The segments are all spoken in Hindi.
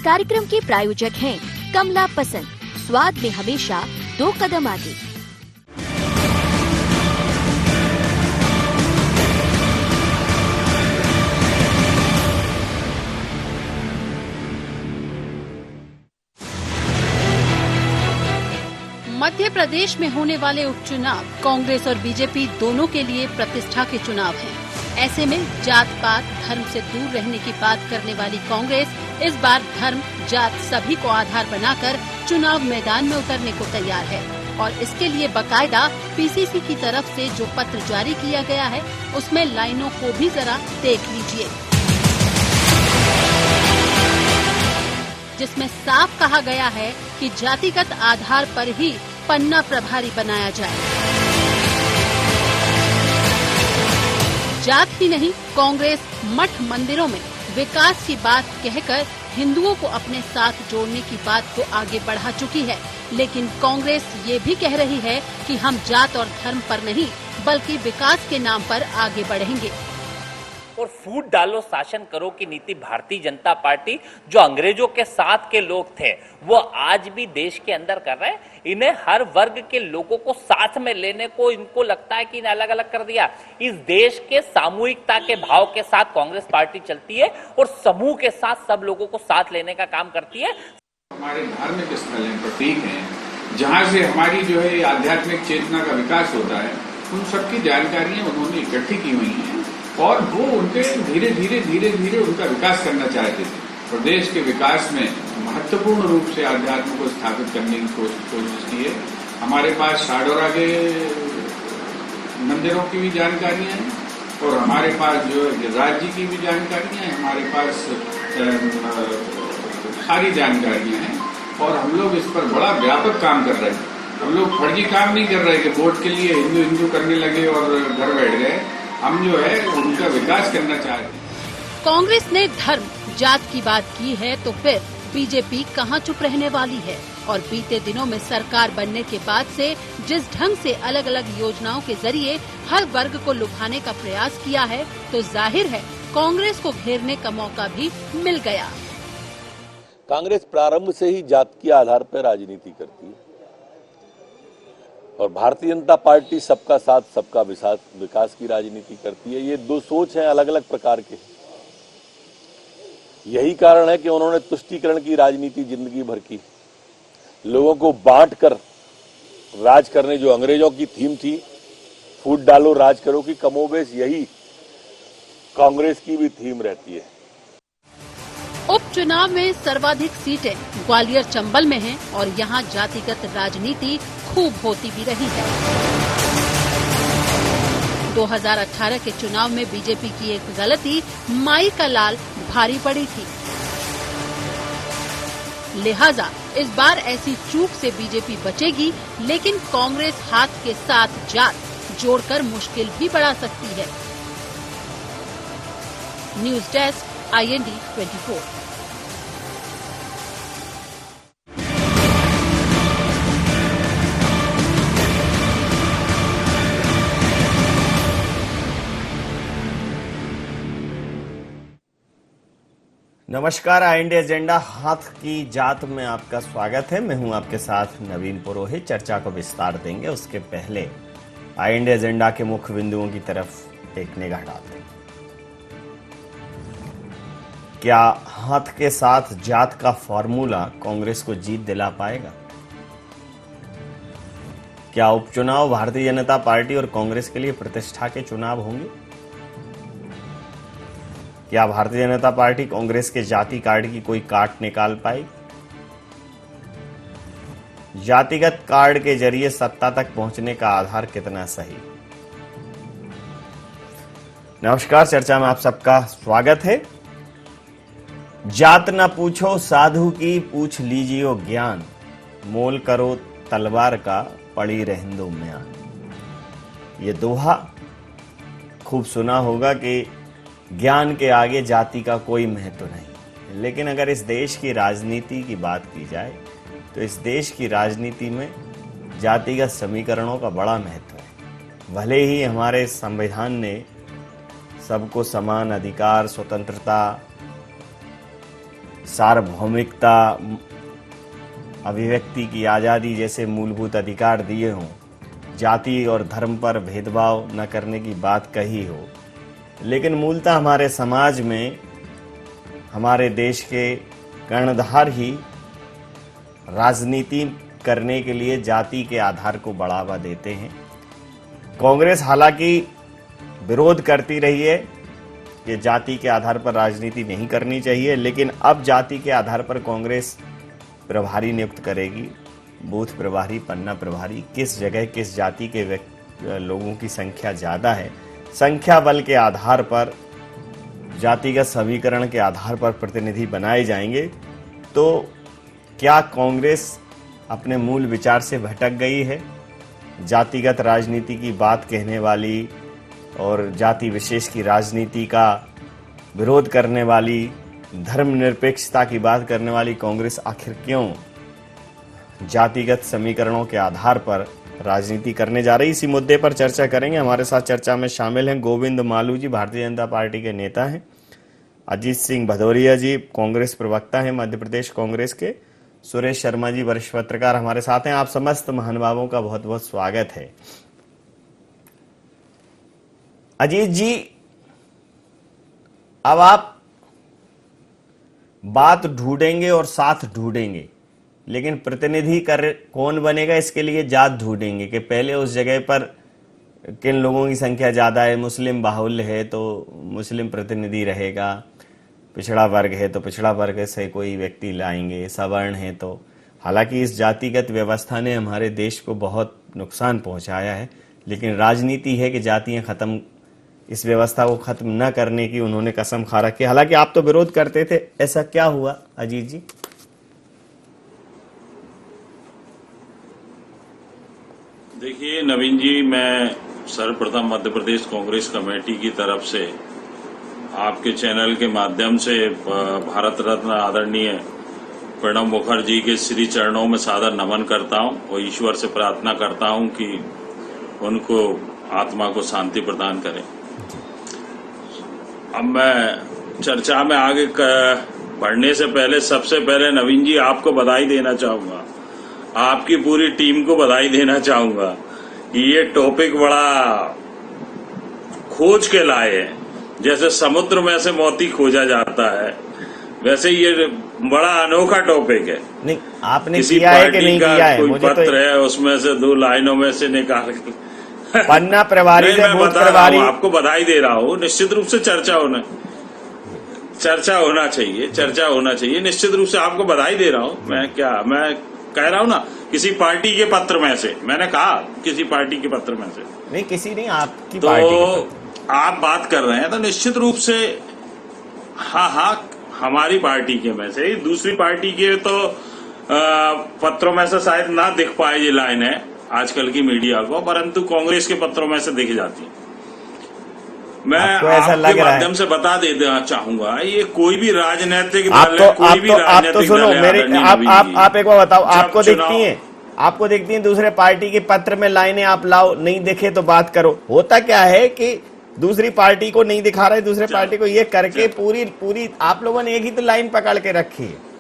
कार्यक्रम के प्रायोजक हैं कमला पसंद, स्वाद में हमेशा 2 कदम आगे। मध्य प्रदेश में होने वाले उपचुनाव कांग्रेस और बीजेपी दोनों के लिए प्रतिष्ठा के चुनाव हैं। ऐसे में जात पात धर्म से दूर रहने की बात करने वाली कांग्रेस इस बार धर्म जात सभी को आधार बनाकर चुनाव मैदान में उतरने को तैयार है और इसके लिए बकायदा पीसीसी की तरफ से जो पत्र जारी किया गया है उसमें लाइनों को भी जरा देख लीजिए, जिसमें साफ कहा गया है कि जातिगत आधार पर ही पन्ना प्रभारी बनाया जाए। जात ही नहीं, कांग्रेस मठ मंदिरों में विकास की बात कहकर हिंदुओं को अपने साथ जोड़ने की बात को आगे बढ़ा चुकी है, लेकिन कांग्रेस ये भी कह रही है कि हम जात और धर्म पर नहीं बल्कि विकास के नाम पर आगे बढ़ेंगे। और फूट डालो शासन करो की नीति भारतीय जनता पार्टी जो अंग्रेजों के साथ के लोग थे वो आज भी देश के अंदर कर रहे हैं। इन्हें हर वर्ग के लोगों को साथ में लेने को इनको लगता है कि इन्हें अलग अलग कर दिया। इस देश के सामूहिकता के भाव के साथ कांग्रेस पार्टी चलती है और समूह के साथ सब लोगों को साथ लेने का काम करती है। हमारे धार्मिक स्थल हैं, प्रतीक हैं, जहाँ से हमारी जो है आध्यात्मिक चेतना का विकास होता है, उन सबकी जानकारियां उन्होंने इकट्ठी की हुई हैं और वो उनके धीरे धीरे उनका विकास करना चाहते थे। प्रदेश के विकास में महत्वपूर्ण रूप से आध्यात्म को स्थापित करने की कोशिश की है। हमारे पास शाडोरा के मंदिरों की भी जानकारियां हैं और हमारे पास जो गिरिराज जी की भी जानकारियां हैं, हमारे पास सारी जानकारियां हैं और हम लोग इस पर बड़ा व्यापक काम कर रहे हैं। हम लोग फर्जी काम नहीं कर रहे कि वोट के लिए हिंदू करने लगे और घर बैठ गए। हम जो है उनका विकास करना चाहते हैं। कांग्रेस ने धर्म जात की बात की है तो फिर बीजेपी कहां चुप रहने वाली है। और बीते दिनों में सरकार बनने के बाद से जिस ढंग से अलग अलग योजनाओं के जरिए हर वर्ग को लुभाने का प्रयास किया है तो जाहिर है कांग्रेस को घेरने का मौका भी मिल गया। कांग्रेस प्रारंभ से ही जात के आधार पर राजनीति करती है और भारतीय जनता पार्टी सबका साथ सबका विकास की राजनीति करती है। ये दो सोच हैं अलग अलग प्रकार के। यही कारण है कि उन्होंने तुष्टीकरण की राजनीति जिंदगी भर की, लोगों को बांट कर राज करने जो अंग्रेजों की थीम थी, फूट डालो राज करो की कमोबेश यही कांग्रेस की भी थीम रहती है। उपचुनाव में सर्वाधिक सीटें ग्वालियर चंबल में हैं और यहां जातिगत राजनीति खूब होती भी रही है। 2018 के चुनाव में बीजेपी की एक गलती माई का लाल भारी पड़ी थी, लिहाजा इस बार ऐसी चूक से बीजेपी बचेगी, लेकिन कांग्रेस हाथ के साथ जात जोड़कर मुश्किल भी बढ़ा सकती है। News desk IND 24। नमस्कार, IND एजेंडा हाथ की जात में आपका स्वागत है। मैं हूं आपके साथ नवीन पुरोहित। चर्चा को विस्तार देंगे उसके पहले IND एजेंडा के मुख्य बिंदुओं की तरफ एक निगाह डालते हैं। क्या हाथ के साथ जात का फॉर्मूला कांग्रेस को जीत दिला पाएगा? क्या उपचुनाव भारतीय जनता पार्टी और कांग्रेस के लिए प्रतिष्ठा के चुनाव होंगे? क्या भारतीय जनता पार्टी कांग्रेस के जाति कार्ड की कोई काट निकाल पाएगी? जातिगत कार्ड के जरिए सत्ता तक पहुंचने का आधार कितना सही? नमस्कार, चर्चा में आप सबका स्वागत है। जात न पूछो साधु की, पूछ लीजियो ज्ञान, मोल करो तलवार का, पड़ी रहंदो म्यान। ये दोहा खूब सुना होगा कि ज्ञान के आगे जाति का कोई महत्व नहीं। लेकिन अगर इस देश की राजनीति की बात की जाए तो इस देश की राजनीति में जातिगत समीकरणों का बड़ा महत्व है। भले ही हमारे संविधान ने सबको समान अधिकार, स्वतंत्रता, सार्वभौमिकता, अभिव्यक्ति की आज़ादी जैसे मूलभूत अधिकार दिए हों, जाति और धर्म पर भेदभाव न करने की बात कही हो, लेकिन मूलतः हमारे समाज में, हमारे देश के कर्णधार ही राजनीति करने के लिए जाति के आधार को बढ़ावा देते हैं। कांग्रेस हालांकि विरोध करती रही है कि जाति के आधार पर राजनीति नहीं करनी चाहिए, लेकिन अब जाति के आधार पर कांग्रेस प्रभारी नियुक्त करेगी, बूथ प्रभारी, पन्ना प्रभारी, किस जगह किस जाति के लोगों की संख्या ज़्यादा है, संख्या बल के आधार पर, जातिगत समीकरण के आधार पर प्रतिनिधि बनाए जाएंगे। तो क्या कांग्रेस अपने मूल विचार से भटक गई है? जातिगत राजनीति की बात कहने वाली और जाति विशेष की राजनीति का विरोध करने वाली, धर्मनिरपेक्षता की बात करने वाली कांग्रेस आखिर क्यों जातिगत समीकरणों के आधार पर राजनीति करने जा रही? इसी मुद्दे पर चर्चा करेंगे। हमारे साथ चर्चा में शामिल हैं गोविंद मालू जी, भारतीय जनता पार्टी के नेता हैं, अजीत सिंह भदौरिया जी कांग्रेस प्रवक्ता हैं मध्य प्रदेश कांग्रेस के, सुरेश शर्मा जी वरिष्ठ पत्रकार हमारे साथ हैं। आप समस्त महानुभावों का बहुत बहुत स्वागत है। अजीत जी, अब आप बात ढूंढेंगे और साथ ढूंढेंगे, लेकिन प्रतिनिधि कौन बनेगा इसके लिए जात ढूंढेंगे कि पहले उस जगह पर किन लोगों की संख्या ज़्यादा है, मुस्लिम बाहुल्य है तो मुस्लिम प्रतिनिधि रहेगा, पिछड़ा वर्ग है तो पिछड़ा वर्ग से कोई व्यक्ति लाएंगे, सवर्ण है तो। हालांकि इस जातिगत व्यवस्था ने हमारे देश को बहुत नुकसान पहुंचाया है, लेकिन राजनीति है कि जातियां खत्म, इस व्यवस्था को खत्म न करने की उन्होंने कसम खा रखी। हालांकि आप तो विरोध करते थे, ऐसा क्या हुआ अजीत जी? देखिए नवीन जी, मैं सर्वप्रथम मध्य प्रदेश कांग्रेस कमेटी की तरफ से आपके चैनल के माध्यम से भारत रत्न आदरणीय प्रणब मुखर्जी के श्री चरणों में सादर नमन करता हूं और ईश्वर से प्रार्थना करता हूं कि उनको आत्मा को शांति प्रदान करें। अब मैं चर्चा में आगे बढ़ने से पहले सबसे पहले नवीन जी आपको बधाई देना चाहूंगा, आपकी पूरी टीम को बधाई देना चाहूंगा कि ये टॉपिक बड़ा खोज के लाए हैं। जैसे समुद्र में से मोती खोजा जाता है, वैसे ये बड़ा अनोखा टॉपिक है। नहीं, आपने किया है कि नहीं किया है? कोई मुझे पत्र तो है, उसमें से 2 लाइनों में से निकाल पन्ना प्रभारी से बूथ प्रभारी। आपको बधाई दे रहा हूँ। निश्चित रूप से चर्चा होना चाहिए। निश्चित रूप से आपको बधाई दे रहा हूँ। मैं कह रहा हूँ ना, किसी पार्टी के पत्र में से, मैंने कहा किसी पार्टी के पत्र में से नहीं, किसी नहीं, आपकी तो पार्टी के आप बात कर रहे हैं तो निश्चित रूप से हाँ हमारी पार्टी के में से। दूसरी पार्टी के तो पत्रों में से शायद ना दिख पाए ये लाइन है आजकल की मीडिया को, परंतु कांग्रेस के पत्रों में से दिख जाती है। मैं आपके माध्यम से बता देना चाहूंगा, ये कोई भी राजनीतिक दल है, कोई भी राजनीतिक दल है। आप एक बार बताओ, आपको दिखती है दूसरे पार्टी के पत्र में लाइनें, आप लाओ, नहीं दिखे तो बात करो। होता क्या है कि दूसरी पार्टी को नहीं दिखा रहे, दूसरे पार्टी को ये करके पूरी आप लोगों ने एक ही तो लाइन पकड़ के रखी है।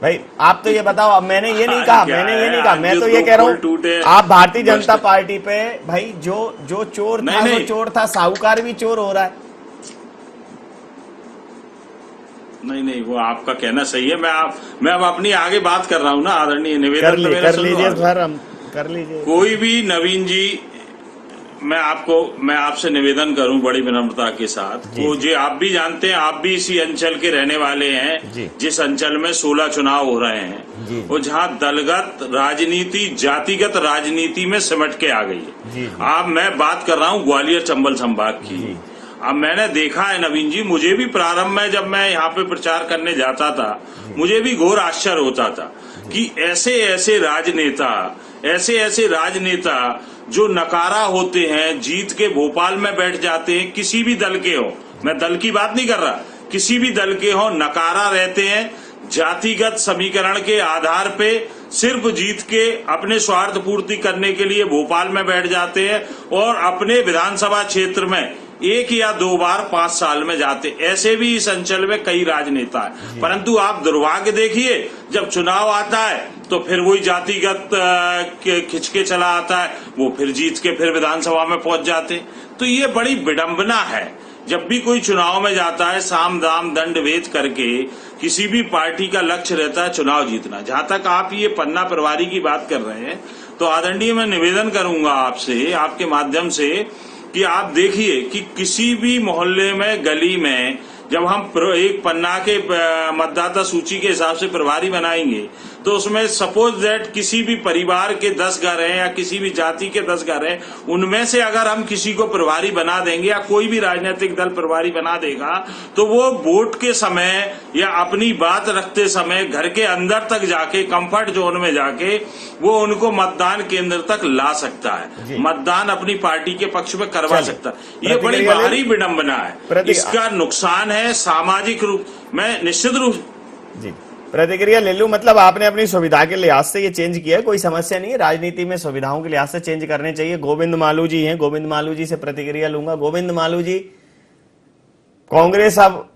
भाई आप तो ये बताओ, अब मैंने ये नहीं कहा, मैं तो ये कह रहा हूँ, आप भारतीय जनता पार्टी पे भाई जो चोर था वो चोर था, साहूकार भी चोर हो रहा है। नहीं, वो आपका कहना सही है। मैं अब अपनी आगे बात कर रहा हूँ ना, आदरणीय निवेदन कर लीजिए। कोई भी नवीन जी, मैं आपसे निवेदन करूं बड़ी विनम्रता के साथ, वो जो आप भी जानते हैं, आप भी इसी अंचल के रहने वाले हैं, जिस अंचल में 16 चुनाव हो रहे हैं, वो जहां दलगत राजनीति जातिगत राजनीति में सिमट के आ गई है। मैं बात कर रहा हूं ग्वालियर चंबल संभाग की। अब मैंने देखा है नवीन जी, मुझे भी प्रारंभ में जब मैं यहाँ पे प्रचार करने जाता था, मुझे भी घोर आश्चर्य होता था कि ऐसे राजनेता जो नकारा होते हैं, जीत के भोपाल में बैठ जाते हैं, किसी भी दल के हो, मैं दल की बात नहीं कर रहा, किसी भी दल के हो, नकारा रहते हैं, जातिगत समीकरण के आधार पे सिर्फ जीत के अपने स्वार्थ पूर्ति करने के लिए भोपाल में बैठ जाते हैं और अपने विधानसभा क्षेत्र में 1 या 2 बार 5 साल में जाते। ऐसे भी इस अंचल में कई राजनेता है, परंतु आप दुर्भाग्य देखिए जब चुनाव आता है तो फिर वही जातिगत खिंच के चला आता है, वो फिर जीत के फिर विधानसभा में पहुंच जाते। तो ये बड़ी विडंबना है। जब भी कोई चुनाव में जाता है साम दाम दंड भेद करके किसी भी पार्टी का लक्ष्य रहता है चुनाव जीतना। जहां तक आप ये पन्ना प्रभारी की बात कर रहे हैं तो आदरणीय मैं निवेदन करूंगा आपसे, आपके माध्यम से, कि आप देखिए कि किसी भी मोहल्ले में गली में जब हम एक पन्ना के मतदाता सूची के हिसाब से प्रभारी बनाएंगे तो उसमें सपोज दैट किसी भी परिवार के 10 घर हैं या किसी भी जाति के 10 घर हैं, उनमें से अगर हम किसी को प्रभारी बना देंगे या कोई भी राजनीतिक दल प्रभारी बना देगा तो वो वोट के समय या अपनी बात रखते समय घर के अंदर तक जाके कंफर्ट जोन में जाके वो उनको मतदान केंद्र तक ला सकता है, मतदान अपनी पार्टी के पक्ष में करवा सकता है। ये बड़ी भारी विडंबना है, इसका नुकसान है सामाजिक रूप में निश्चित रूप। जी, प्रतिक्रिया ले लूं। मतलब आपने अपनी सुविधा के लिहाज से ये चेंज किया है, कोई समस्या नहीं है, राजनीति में सुविधाओं के लिहाज से चेंज करने चाहिए। गोविंद मालू जी हैं, गोविंद मालू जी से प्रतिक्रिया लूंगा। गोविंद मालू जी, कांग्रेस अब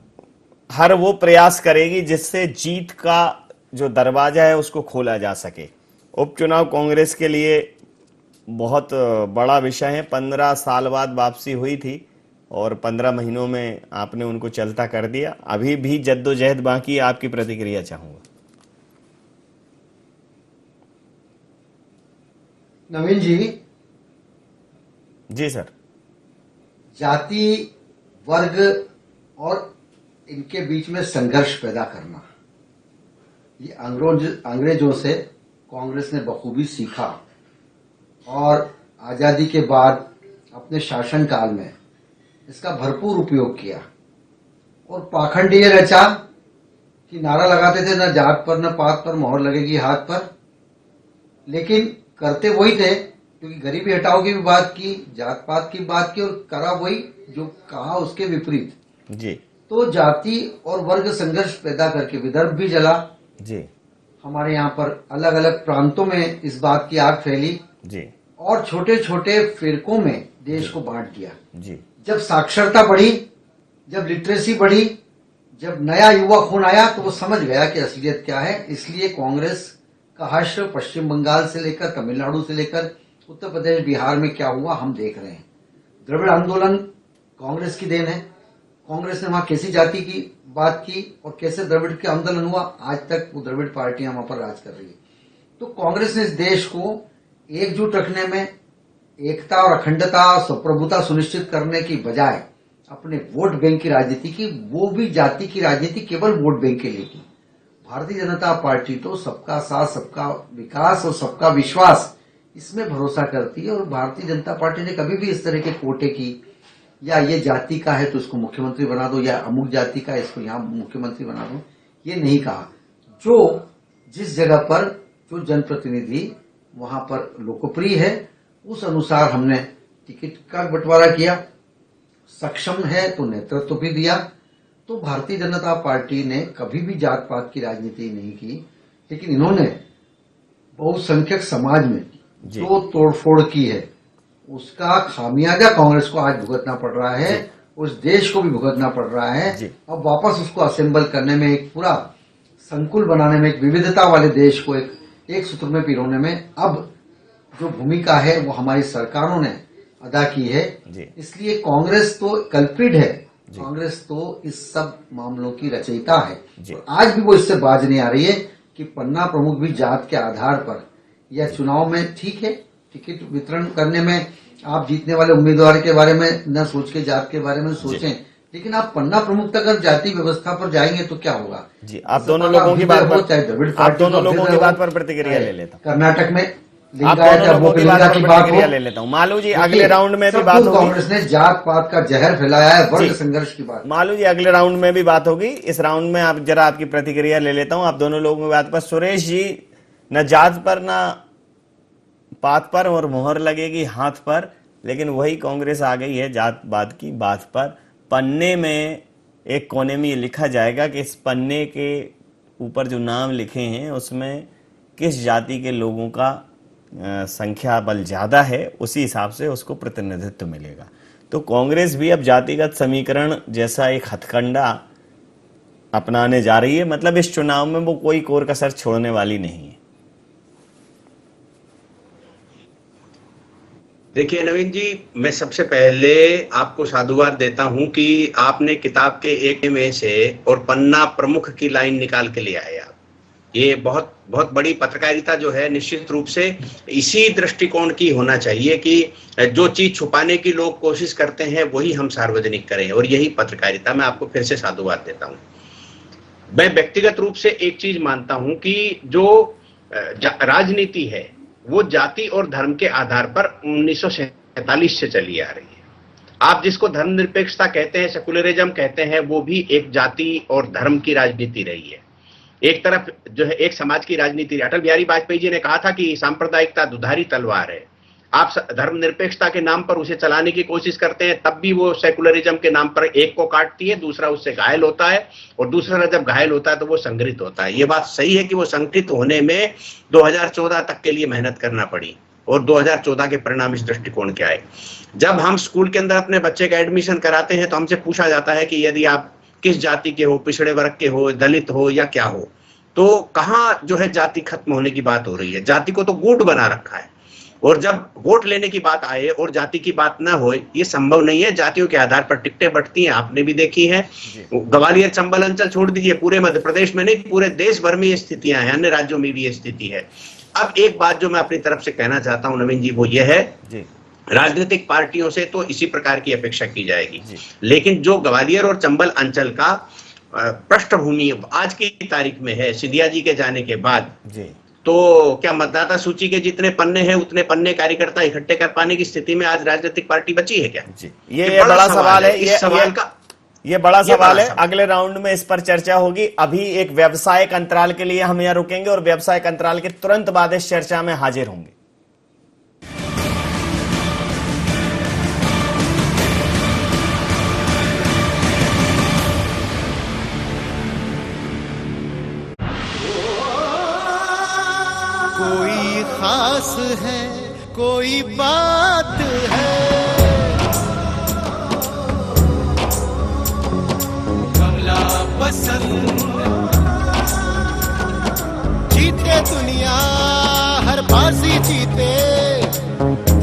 हर वो प्रयास करेगी जिससे जीत का जो दरवाजा है उसको खोला जा सके। उपचुनाव कांग्रेस के लिए बहुत बड़ा विषय है। 15 साल बाद वापसी हुई थी और 15 महीनों में आपने उनको चलता कर दिया। अभी भी जद्दोजहद बाकी है, आपकी प्रतिक्रिया चाहूंगा। नवीन जी। जी सर। जाति, वर्ग और इनके बीच में संघर्ष पैदा करना, ये अंग्रेजों से कांग्रेस ने बखूबी सीखा और आजादी के बाद अपने शासनकाल में इसका भरपूर उपयोग किया और पाखंड ये रचा कि नारा लगाते थे न जात पर न पात पर मोहर लगेगी हाथ पर, लेकिन करते वही थे क्योंकि गरीबी हटाओ की भी बात की, जात पात की बात की और करा वही जो कहा उसके विपरीत। जी। तो जाति और वर्ग संघर्ष पैदा करके विदर्भ भी जला। जी। हमारे यहाँ पर अलग अलग प्रांतों में इस बात की आग फैली। जी। और छोटे छोटे फिरकों में देश को बांट दिया। जी। जब साक्षरता बढ़ी, जब लिटरेसी बढ़ी, जब नया युवा खून आया तो वो समझ गया कि असलियत क्या है। इसलिए कांग्रेस का हश्र पश्चिम बंगाल से लेकर तमिलनाडु से लेकर उत्तर प्रदेश बिहार में क्या हुआ हम देख रहे हैं। द्रविड़ आंदोलन कांग्रेस की देन है। कांग्रेस ने वहां कैसी जाति की बात की और कैसे द्रविड़ का आंदोलन हुआ, आज तक वो द्रविड़ पार्टियां वहां पर राज कर रही है। तो कांग्रेस ने इस देश को एकजुट रखने में, एकता और अखंडता और संप्रभुता सुनिश्चित करने की बजाय अपने वोट बैंक की राजनीति की, वो भी जाति की राजनीति केवल वोट बैंक के लिए की। भारतीय जनता पार्टी तो सबका साथ, सबका विकास और सबका विश्वास इसमें भरोसा करती है और भारतीय जनता पार्टी ने कभी भी इस तरह के कोटे की या ये जाति का है तो इसको मुख्यमंत्री बना दो या अमुक जाति का है इसको यहाँ मुख्यमंत्री बना दो, ये नहीं कहा। जो जिस जगह पर जो जनप्रतिनिधि वहां पर लोकप्रिय है उस अनुसार हमने टिकट का बंटवारा किया। सक्षम है तो नेतृत्व भी दिया। तो भारतीय जनता पार्टी ने कभी भी जात पात की राजनीति नहीं की, लेकिन इन्होंने बहुसंख्यक समाज में जो तोड़फोड़ की है उसका खामियाजा कांग्रेस को आज भुगतना पड़ रहा है, उस देश को भी भुगतना पड़ रहा है। अब वापस उसको असेंबल करने में, एक पूरा संकुल बनाने में, एक विविधता वाले देश को एक सूत्र में पिरोने में अब जो भूमिका है वो हमारी सरकारों ने अदा की है। इसलिए कांग्रेस तो कल्प्रिट है, कांग्रेस तो इस सब मामलों की रचयिता है। और आज भी वो इससे बाज नहीं आ रही है कि पन्ना प्रमुख भी जात के आधार पर या चुनाव में, ठीक है, टिकट वितरण करने में आप जीतने वाले उम्मीदवार के बारे में न सोच के जात के बारे में सोचें, लेकिन आप पन्ना प्रमुख तक अगर जाति व्यवस्था पर जाएंगे तो क्या होगा। जी, आप दोनों लोगों की बात पर प्रतिक्रिया ले लेता हूँ। कर्नाटक में आप दोनों लोगों की बात पर प्रतिक्रिया ले लेता हूँ। मालू जी, अगले राउंड में भी बात होगी। कांग्रेस ने जात पात का जहर फैलाया है, वर्ग संघर्ष की बात। मालू जी, अगले राउंड में भी बात होगी। इस राउंड में आप जरा आपकी प्रतिक्रिया ले लेता हूँ आप दोनों लोगों की बात पर। सुरेश जी, न जात पर न पात पर और मोहर लगेगी हाथ पर, लेकिन वही कांग्रेस आ गई है जात पात की बात पर। पन्ने में एक कोने में ये लिखा जाएगा कि इस पन्ने के ऊपर जो नाम लिखे हैं उसमें किस जाति के लोगों का संख्या बल ज्यादा है, उसी हिसाब से उसको प्रतिनिधित्व मिलेगा। तो कांग्रेस भी अब जातिगत समीकरण जैसा एक हथकंडा अपनाने जा रही है। मतलब इस चुनाव में वो कोई कोर कसर छोड़ने वाली नहीं है। देखिए नवीन जी, मैं सबसे पहले आपको साधुवाद देता हूं कि आपने किताब के एक में से और पन्ना प्रमुख की लाइन निकाल के ले आए। आप ये बहुत बहुत बड़ी पत्रकारिता जो है निश्चित रूप से इसी दृष्टिकोण की होना चाहिए कि जो चीज छुपाने की लोग कोशिश करते हैं वही हम सार्वजनिक करें, और यही पत्रकारिता। मैं आपको फिर से साधुवाद देता हूं। मैं व्यक्तिगत रूप से एक चीज मानता हूं कि जो राजनीति है वो जाति और धर्म के आधार पर 1947 से चली आ रही है। आप जिसको धर्मनिरपेक्षता कहते हैं, सेकुलरिज्म कहते हैं, वो भी एक जाति और धर्म की राजनीति रही है। एक तरफ जो है एक समाज की राजनीति। अटल बिहारी वाजपेयी जी ने कहा था कि सांप्रदायिकता दुधारी तलवार है। आप धर्मनिरपेक्षता के नाम पर उसे चलाने की कोशिश करते हैं, तब भी वो सेकुलरिज्म के नाम पर एक को काटती है, दूसरा उससे घायल होता है, और दूसरा जब घायल होता है तो वो संगठित होता है। ये बात सही है कि वो संगठित होने में 2014 तक के लिए मेहनत करना पड़ी, और 2014 के परिणाम इस दृष्टिकोण के आए। जब हम स्कूल के अंदर अपने बच्चे का एडमिशन कराते हैं तो हमसे पूछा जाता है कि यदि आप किस जाति के हो, पिछड़े वर्ग के हो, दलित हो या क्या हो, तो कहाँ जो है जाति खत्म होने की बात हो रही है। जाति को तो गुट बना रखा है, और जब वोट लेने की बात आए और जाति की बात ना हो, ये संभव नहीं है। जातियों के आधार पर टिकटें बढ़ती हैं, आपने भी देखी है। ग्वालियर चंबल अंचल छोड़ दीजिए, पूरे मध्य प्रदेश में नहीं, पूरे देश भर में ये स्थितियां हैं, अन्य राज्यों में भी ये स्थिति है। अब एक बात जो मैं अपनी तरफ से कहना चाहता हूं नवीन जी, वो ये है, राजनीतिक पार्टियों से तो इसी प्रकार की अपेक्षा की जाएगी, लेकिन जो ग्वालियर और चंबल अंचल का पृष्ठभूमि आज की तारीख में है, सिंधिया जी के जाने के बाद, तो क्या मतदाता सूची के जितने पन्ने हैं उतने पन्ने कार्यकर्ता इकट्ठे कर पाने की स्थिति में आज राजनीतिक पार्टी बची है क्या? ये बड़ा सवाल है। ये बड़ा सवाल है। अगले राउंड में इस पर चर्चा होगी। अभी एक व्यावसायिक अंतराल के लिए हम यहाँ रुकेंगे और व्यावसायिक अंतराल के तुरंत बाद इस चर्चा में हाजिर होंगे। कोई खास है, कोई बात है, कमला पसंद। जीते दुनिया हर बाजी जीते,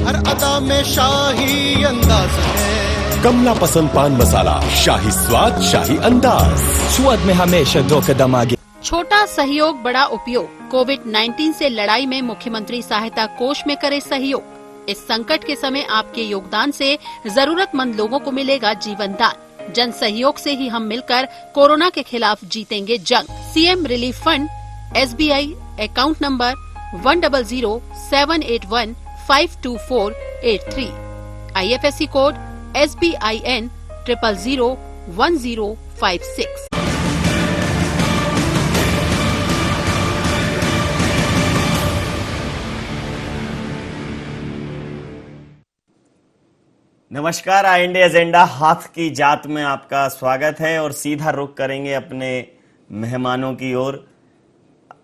हर अदा में शाही अंदाज है। कमला पसंद पान मसाला, शाही स्वाद, शाही अंदाज, स्वाद में हमेशा 2 कदम आगे। छोटा सहयोग बड़ा उपयोग। कोविड-19 से लड़ाई में मुख्यमंत्री सहायता कोष में करे सहयोग। इस संकट के समय आपके योगदान से जरूरतमंद लोगों को मिलेगा जीवन दान। जन सहयोग से ही हम मिलकर कोरोना के खिलाफ जीतेंगे जंग। CM relief fund, SBI account number 100-781-52483, IFSC code SBIN 0001056। नमस्कार, IND एजेंडा हाथ की जात में आपका स्वागत है और सीधा रुख करेंगे अपने मेहमानों की ओर।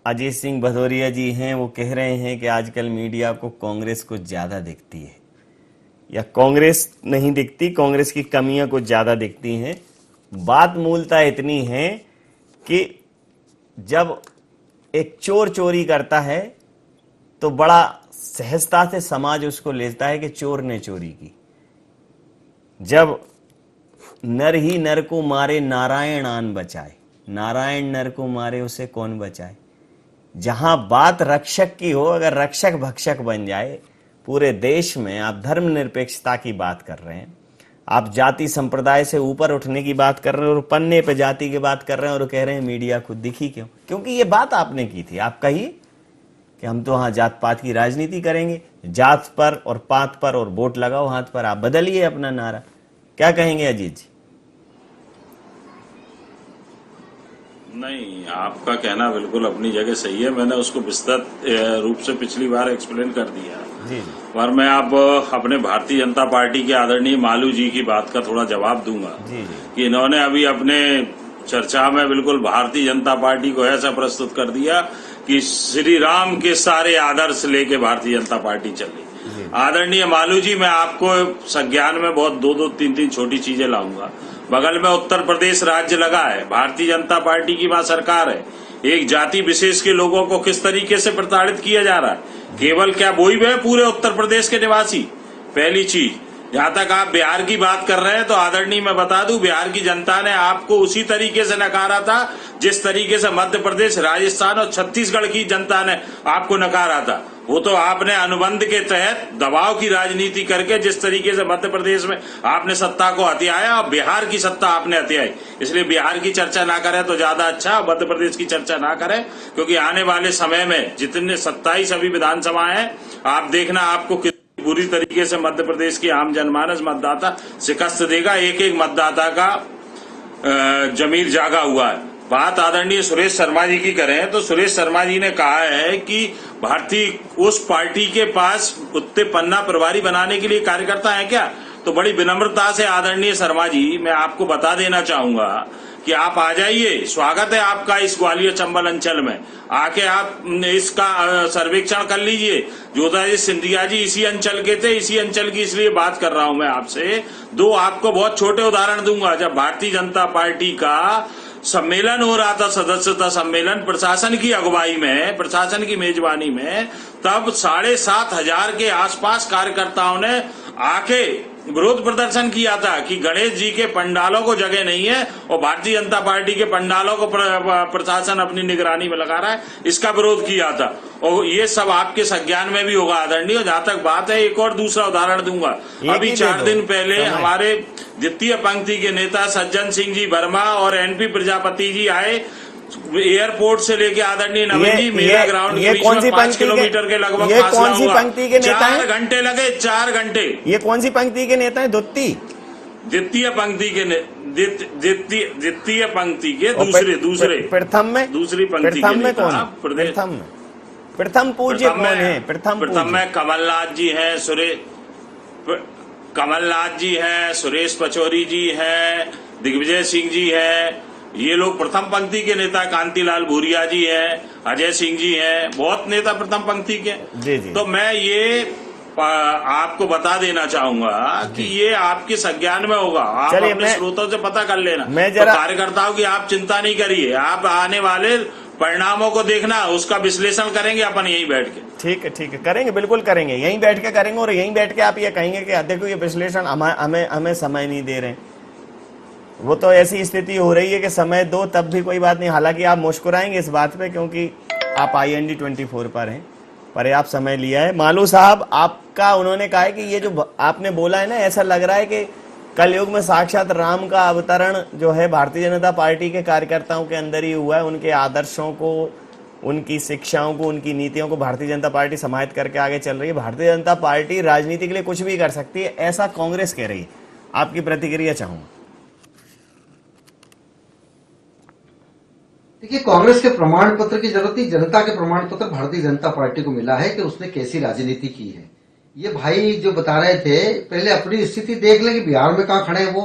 अजीत सिंह भदौरिया जी हैं, वो कह रहे हैं कि आजकल मीडिया को कांग्रेस को ज्यादा दिखती है, या कांग्रेस नहीं दिखती, कांग्रेस की कमियां कुछ ज्यादा दिखती हैं। बात मूलतः इतनी है कि जब एक चोर चोरी करता है तो बड़ा सहजता से समाज उसको लेता है कि चोर ने चोरी की। जब नर ही नर को मारे नारायण आन बचाए, नारायण नर को मारे उसे कौन बचाए। जहां बात रक्षक की हो, अगर रक्षक भक्षक बन जाए पूरे देश में, आप धर्मनिरपेक्षता की बात कर रहे हैं, आप जाति संप्रदाय से ऊपर उठने की बात कर रहे हैं और पन्ने पे जाति की बात कर रहे हैं और कह रहे हैं मीडिया खुद दिखी क्यों? क्योंकि ये बात आपने की थी। आप कहिए कि हम तो वहां जात पात की राजनीति करेंगे, जात पर और पात पर और वोट लगाओ हाथ पर। आप बदलिए अपना नारा। क्या कहेंगे अजीत जी? नहीं, आपका कहना बिल्कुल अपनी जगह सही है। मैंने उसको विस्तृत रूप से पिछली बार एक्सप्लेन कर दिया जी। पर मैं आप अपने भारतीय जनता पार्टी के आदरणीय मालू जी की बात का थोड़ा जवाब दूंगा जी। कि इन्होंने अभी अपने चर्चा में बिल्कुल भारतीय जनता पार्टी को ऐसा प्रस्तुत कर दिया कि श्री राम के सारे आदर्श लेके भारतीय जनता पार्टी चली। आदरणीय मालू जी, मैं आपको संज्ञान में बहुत दो तीन छोटी चीजें लाऊंगा। बगल में उत्तर प्रदेश राज्य लगा है, भारतीय जनता पार्टी की वहां सरकार है। एक जाति विशेष के लोगों को किस तरीके से प्रताड़ित किया जा रहा है, केवल क्या वही है पूरे उत्तर प्रदेश के निवासी? पहली चीज, जहां तक आप बिहार की बात कर रहे हैं तो आदरणीय मैं बता दूं, बिहार की जनता ने आपको उसी तरीके से नकारा था जिस तरीके से मध्य प्रदेश, राजस्थान और छत्तीसगढ़ की जनता ने आपको नकारा था। वो तो आपने अनुबंध के तहत दबाव की राजनीति करके जिस तरीके से मध्य प्रदेश में आपने सत्ता को हथियाया और बिहार की सत्ता आपने हथियाई, इसलिए बिहार की चर्चा ना करें तो ज्यादा अच्छा, मध्य प्रदेश की चर्चा ना करें, क्योंकि आने वाले समय में जितने 27 अभी विधानसभाएं हैं, आप देखना आपको पूरी तरीके से मध्य प्रदेश की आम जनमानस मतदाता शिकस्त देगा। एक एक मतदाता का जमीर जागा हुआ है। बात आदरणीय सुरेश शर्मा जी की करें तो सुरेश शर्मा जी ने कहा है कि भारतीय उस पार्टी के पास उतने पन्ना प्रभारी बनाने के लिए कार्यकर्ता है क्या? तो बड़ी विनम्रता से आदरणीय शर्मा जी मैं आपको बता देना चाहूंगा कि आप आ जाइए, स्वागत है आपका इस ग्वालियर चंबल अंचल में, आके आप इसका सर्वेक्षण कर लीजिए। जोधाजी सिंधिया जी इसी अंचल के थे, इसी अंचल की इसलिए बात कर रहा हूं मैं आपसे। दो आपको बहुत छोटे उदाहरण दूंगा। जब भारतीय जनता पार्टी का सम्मेलन हो रहा था, सदस्यता सम्मेलन प्रशासन की अगुवाई में, प्रशासन की मेजबानी में, तब 7,500 के आसपास कार्यकर्ताओं ने आके विरोध प्रदर्शन किया था कि गणेश जी के पंडालों को जगह नहीं है और भारतीय जनता पार्टी के पंडालों को प्रशासन अपनी निगरानी में लगा रहा है, इसका विरोध किया था। और ये सब आपके संज्ञान में भी होगा आदरणीय। जहां तक बात है, एक और दूसरा उदाहरण दूंगा। अभी 4 दिन पहले हमारे द्वितीय पंक्ति के नेता सज्जन सिंह जी वर्मा और एनपी प्रजापति जी आए एयरपोर्ट से लेके आदरणीय नवीन जी मेला ग्राउंड के बीच में 5 किलोमीटर के लगभग ये कौन सी पंक्ति के नेता हैं? 4 घंटे लगे, 4 घंटे। ये कौन सी पंक्ति के नेता है? द्वितीय पंक्ति के द्वितीय पंक्ति के दूसरे प्रथम में, दूसरी पंक्ति प्रथम में कौन है? प्रथम पूज्य कौन है? प्रथम में कमलनाथ जी हैं, सुरेश पचौरी जी हैं, दिग्विजय सिंह जी हैं। ये लोग प्रथम पंक्ति के नेता, कांतिलाल भूरिया जी हैं, अजय सिंह जी हैं, बहुत नेता प्रथम पंक्ति के। जी। तो मैं ये आपको बता देना चाहूंगा कि ये आपके संज्ञान में होगा। आप अपने स्रोतों से पता कर लेना। तो कार्यकर्ताओं की आप चिंता नहीं करिए, आप आने वाले परिणामों को देखना, उसका विश्लेषण करेंगे अपन यहीं बैठ के। ठीक है, करेंगे, बिल्कुल करेंगे, यहीं बैठ के करेंगे। और यहीं बैठ के आप ये कहेंगे कि देखो ये विश्लेषण हमें समय नहीं दे रहे। वो तो ऐसी स्थिति हो रही है कि समय दो तब भी कोई बात नहीं। हालांकि आप मुस्कुराएंगे इस बात पे क्योंकि आप IND 24 पर हैं, पर्याप्त समय लिया है। मालू साहब, आपका उन्होंने कहा है कि ये जो आपने बोला है ना, ऐसा लग रहा है कि कलयुग में साक्षात राम का अवतरण जो है भारतीय जनता पार्टी के कार्यकर्ताओं के अंदर ही हुआ है। उनके आदर्शों को, उनकी शिक्षाओं को, उनकी नीतियों को भारतीय जनता पार्टी समाहित करके आगे चल रही है। भारतीय जनता पार्टी राजनीति के लिए कुछ भी कर सकती है, ऐसा कांग्रेस कह रही है। आपकी प्रतिक्रिया चाहूंगा। देखिए, कांग्रेस के प्रमाण पत्र की जरूरत नहीं, जनता के प्रमाण पत्र भारतीय जनता पार्टी को मिला है कि उसने कैसी राजनीति की है। ये भाई जो बता रहे थे, पहले अपनी स्थिति देख ले कि बिहार में कहाँ खड़े हैं वो।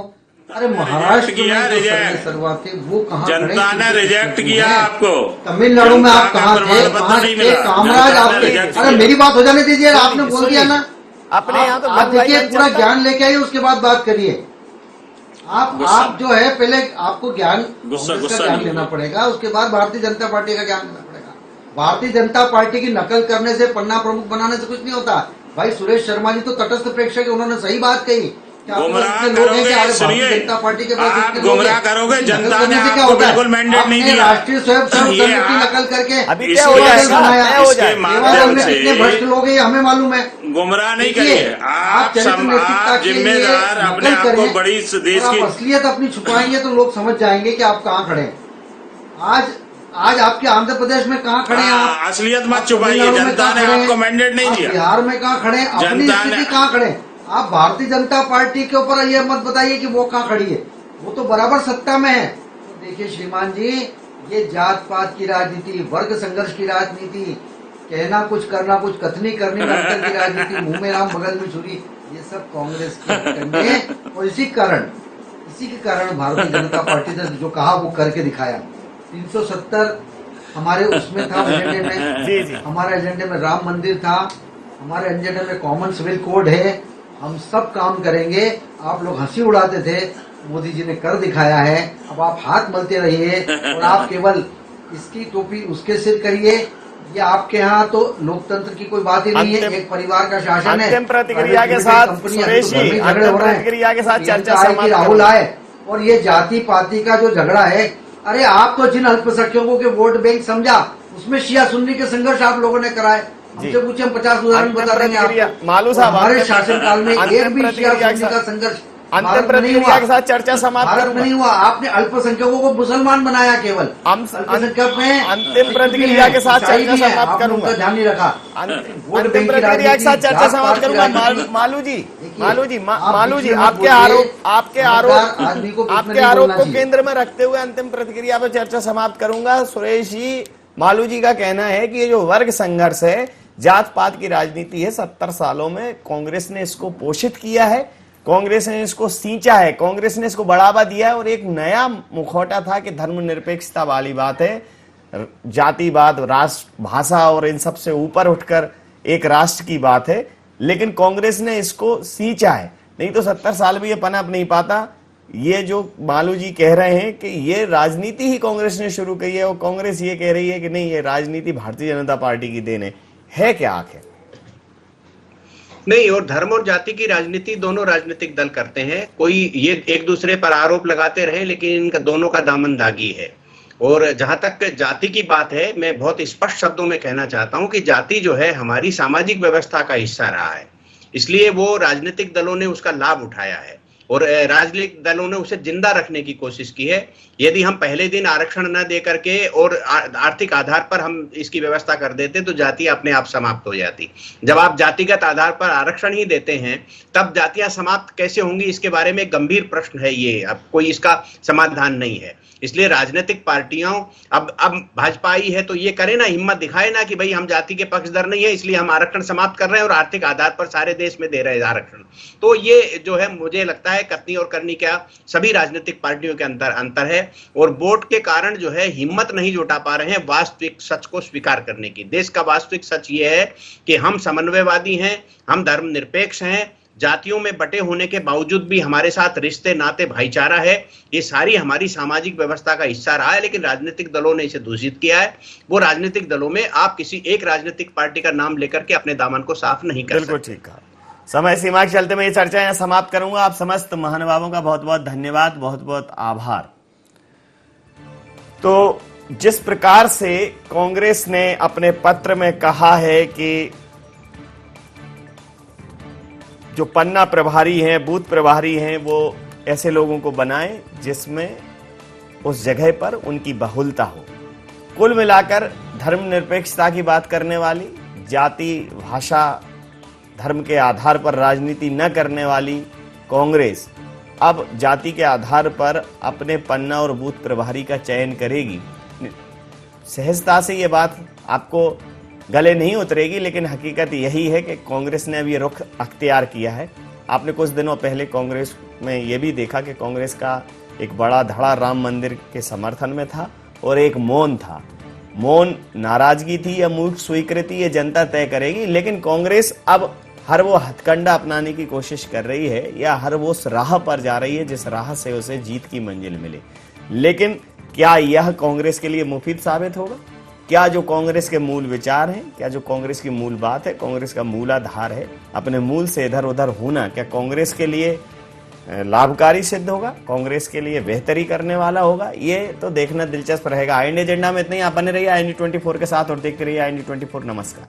अरे महाराष्ट्र में जो शुरुआत थी वो कहाँ खड़े? जनता ने रिजेक्ट किया आपको। तमिलनाडु में आप कहाँ थे? कामराज आपके। अरे मेरी बात हो जाने दीजिए, आपने बोल दिया ना। अपने यहाँ तो आप देखिए, पूरा ज्ञान लेके आइए, उसके बाद बात करिए। आप जो है पहले आपको ज्ञान लेना पड़ेगा, उसके बाद भारतीय जनता पार्टी का ज्ञान लेना पड़ेगा। भारतीय जनता पार्टी की नकल करने से, पन्ना प्रमुख बनाने से कुछ नहीं होता। भाई सुरेश शर्मा जी तो तटस्थ प्रेक्षक है, उन्होंने सही बात कही। गुमराह जनता पार्टी के पास आप गुमराह करोगे। जनता ने आपको बिल्कुल मैंडेट नहीं दिया। राष्ट्रीय स्वयं सेवक की नकल करके अभी क्या हो जाएगा? इसके माध्यम से भ्रष्ट लोग हैं, हमें मालूम है। गुमराह नहीं करिए आप, जिम्मेदार अपने आप को बड़ी देश की असलियत अपनी छुपाएंगे तो लोग समझ जाएंगे कि आप कहाँ खड़े हैं। आज आपके आंध्र प्रदेश में कहाँ खड़े हैं? असलियत मत छुपाइए, जनता ने आपको मैंडेट नहीं दिया। बिहार में कहाँ खड़े हैं? अपनी स्थिति कहाँ खड़े हैं? आप भारतीय जनता पार्टी के ऊपर ये मत बताइए कि वो कहाँ खड़ी है, वो तो बराबर सत्ता में है। तो देखिए श्रीमान जी, ये जात पात की राजनीति, वर्ग संघर्ष की राजनीति, कहना कुछ करना कुछ, कथनी करनी नक्सल की राजनीति, मुंह में राम बगल में छुरी, ये सब कांग्रेस के। और इसी के कारण भारतीय जनता पार्टी ने जो कहा वो करके दिखाया। 370 हमारे उसमें था एजेंडे में। हमारे एजेंडे में राम मंदिर था, हमारे एनजेडे में कॉमन सिविल कोड है, हम सब काम करेंगे। आप लोग हंसी उड़ाते थे, मोदी जी ने कर दिखाया है। अब आप हाथ मलते रहिए और आप केवल इसकी टोपी उसके सिर करिए। ये आपके यहाँ तो लोकतंत्र की कोई बात ही नहीं है, एक परिवार का शासन है। अंतिम प्रतिक्रिया के साथ सुरेश जी, अंतिम प्रतिक्रिया के साथ चर्चा समाप्त। राहुल आए और ये जाति पाति का जो झगड़ा है, अरे आप तो जिन अल्पसंख्यकों के वोट बैंक समझा, उसमें शिया सुन्नी के संघर्ष आप लोगों ने कराए। हमसे पूछे, हम 50 उदाहरण बता देंगे आपको। मालू साहब, हमारे शासनकाल में एक भी शिया सुन्नी का संघर्ष अंतिम प्रतिक्रिया के साथ चर्चा समाप्त भारत में नहीं हुआ। आपने अल्पसंख्यकों को मुसलमान बनाया केवल। अल्पसंख्यक में अंतिम प्रतिक्रिया के साथ चर्चा समाप्त करूंगा, ध्यान नहीं रखा। अंतिम प्रतिक्रिया के साथ चर्चा समाप्त करूंगा। मालू जी, आपके आरोप को केंद्र में रखते हुए अंतिम प्रतिक्रिया पर चर्चा समाप्त करूंगा। सुरेश जी, मालू जी का कहना है कि ये जो वर्ग संघर्ष है, जात पात की राजनीति है, 70 सालों में कांग्रेस ने इसको पोषित किया है, कांग्रेस ने इसको सींचा है, कांग्रेस ने इसको बढ़ावा दिया है। और एक नया मुखौटा था कि धर्मनिरपेक्षता वाली बात है, जातिवाद, राष्ट्र, भाषा और इन सब से ऊपर उठकर एक राष्ट्र की बात है, लेकिन कांग्रेस ने इसको सींचा है। नहीं तो 70 साल में ये पनप नहीं पाता। ये जो मालू जी कह रहे हैं कि ये राजनीति ही कांग्रेस ने शुरू की है, और कांग्रेस ये कह रही है कि नहीं, ये राजनीति भारतीय जनता पार्टी की देन है क्या आखिर? नहीं, और धर्म और जाति की राजनीति दोनों राजनीतिक दल करते हैं। कोई ये एक दूसरे पर आरोप लगाते रहे, लेकिन इनका दोनों का दामन दागी है। और जहां तक जाति की बात है, मैं बहुत स्पष्ट शब्दों में कहना चाहता हूं कि जाति जो है हमारी सामाजिक व्यवस्था का हिस्सा रहा है, इसलिए वो राजनीतिक दलों ने उसका लाभ उठाया है और राजनीतिक दलों ने उसे जिंदा रखने की कोशिश की है। यदि हम पहले दिन आरक्षण न दे करके और आर्थिक आधार पर हम इसकी व्यवस्था कर देते तो जाति अपने आप समाप्त हो जाती। जब आप जातिगत आधार पर आरक्षण ही देते हैं, तब जातियां समाप्त कैसे होंगी, इसके बारे में गंभीर प्रश्न है। ये अब कोई इसका समाधान नहीं है। इसलिए राजनीतिक पार्टियों, अब भाजपा आई है तो ये करे ना, हिम्मत दिखाए ना कि भाई हम जाति के पक्षधर नहीं है, इसलिए हम आरक्षण समाप्त कर रहे हैं और आर्थिक आधार पर सारे देश में दे रहे हैं आरक्षण। तो ये जो है, मुझे लगता है कतनी और करनी क्या सभी राजनीतिक पार्टियों के अंतर है, और वोट के कारण जो है हिम्मत नहीं जुटा पा रहे हैं वास्तविक सच को स्वीकार करने की। देश का वास्तविक सच ये है कि हम समन्वयवादी हैं, हम धर्मनिरपेक्ष हैं, जातियों में बटे होने के बावजूद भी हमारे साथ रिश्ते नाते भाईचारा है। ये सारी हमारी सामाजिक व्यवस्था का हिस्सा रहा है, लेकिन राजनीतिक दलों ने इसे दूषित किया है। वो राजनीतिक दलों में आप किसी एक राजनीतिक पार्टी का नाम लेकर के अपने दामन को साफ नहीं कर सकते। बिल्कुल ठीक है। समय सीमा के चलते मैं ये चर्चा यहाँ समाप्त करूंगा। आप समस्त महानुभावों का बहुत बहुत धन्यवाद, बहुत बहुत आभार। तो जिस प्रकार से कांग्रेस ने अपने पत्र में कहा है कि जो पन्ना प्रभारी हैं, बूथ प्रभारी हैं, वो ऐसे लोगों को बनाएं जिसमें उस जगह पर उनकी बहुलता हो। कुल मिलाकर धर्मनिरपेक्षता की बात करने वाली, जाति, भाषा, धर्म के आधार पर राजनीति न करने वाली कांग्रेस अब जाति के आधार पर अपने पन्ना और बूथ प्रभारी का चयन करेगी। सहजता से ये बात आपको गले नहीं उतरेगी, लेकिन हकीकत यही है कि कांग्रेस ने अब ये रुख अख्तियार किया है। आपने कुछ दिनों पहले कांग्रेस में ये भी देखा कि कांग्रेस का एक बड़ा धड़ा राम मंदिर के समर्थन में था और एक मौन था। मौन नाराजगी थी या मूक स्वीकृति, ये जनता तय करेगी, लेकिन कांग्रेस अब हर वो हथकंडा अपनाने की कोशिश कर रही है या हर वो उस राह पर जा रही है जिस राह से उसे जीत की मंजिल मिले। लेकिन क्या यह कांग्रेस के लिए मुफीद साबित होगा? क्या जो कांग्रेस के मूल विचार हैं, क्या जो कांग्रेस की मूल बात है, कांग्रेस का मूलाधार है, अपने मूल से इधर उधर होना, क्या कांग्रेस के लिए लाभकारी सिद्ध होगा, कांग्रेस के लिए बेहतरी करने वाला होगा? ये तो देखना दिलचस्प रहेगा। IND एजेंडा में इतना ही। आप बने रहिए IND 24 के साथ और देखते रहिए IND 24। नमस्कार।